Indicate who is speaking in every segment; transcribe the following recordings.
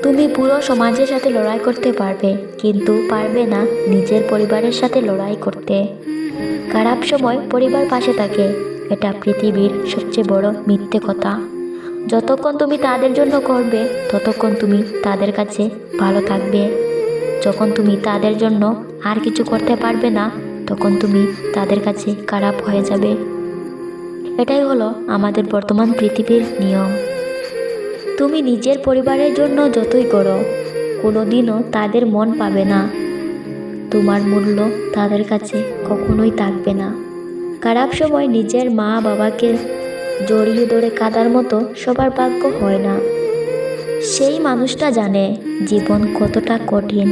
Speaker 1: তুমি পুরো সমাজের সাথে লড়াই করতে পারবে, কিন্তু পারবে না নিজের পরিবারের সাথে লড়াই করতে। খারাপ সময় পরিবার পাশে থাকে, এটা পৃথিবীর সবচেয়ে বড় মিথ্যে কথা। যতক্ষণ তুমি তাদের জন্য করবে, ততক্ষণ তুমি তাদের কাছে ভালো থাকবে। যখন তুমি তাদের জন্য আর কিছু করতে পারবে না, তখন তুমি তাদের কাছে খারাপ হয়ে যাবে। এটাই হলো আমাদের বর্তমান পৃথিবীর নিয়ম। তুমি নিজের পরিবারের জন্য যতই করো, কোনোদিনও তাদের মন পাবে না। তোমার মূল্য তাদের কাছে কখনোই থাকবে না। খারাপ সময় নিজের মা বাবাকে জড়িয়ে ধরে কাঁদার মতো সবার ভাগ্য হয় না। সেই মানুষটা জানে জীবন কতটা কঠিন,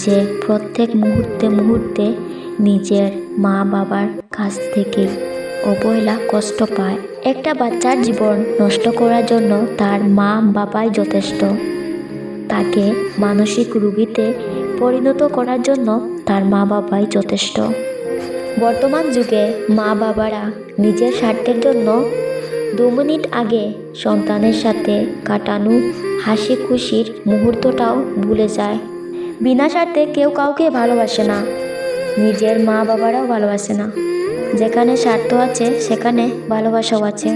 Speaker 1: যে প্রত্যেক মুহূর্তে মুহূর্তে নিজের মা বাবার কাছ থেকে অবহেলা কষ্ট পায়। একটা বাচ্চার জীবন নষ্ট করার জন্য তার মা বাবাই যথেষ্ট। তাকে মানসিক রোগীতে পরিণত করার জন্য তার মা বাবাই যথেষ্ট। বর্তমান যুগে মা বাবারা নিজের স্বার্থের জন্য 2 মিনিট আগে সন্তানের সাথে কাটানো হাসি খুশির মুহূর্তটাও ভুলে যায়। বিনা স্বার্থে কেউ কাউকে ভালোবাসে না, নিজের মা বাবারাও ভালোবাসে না। যেখানে স্বার্থ আছে সেখানে ভালোবাসাও আছে।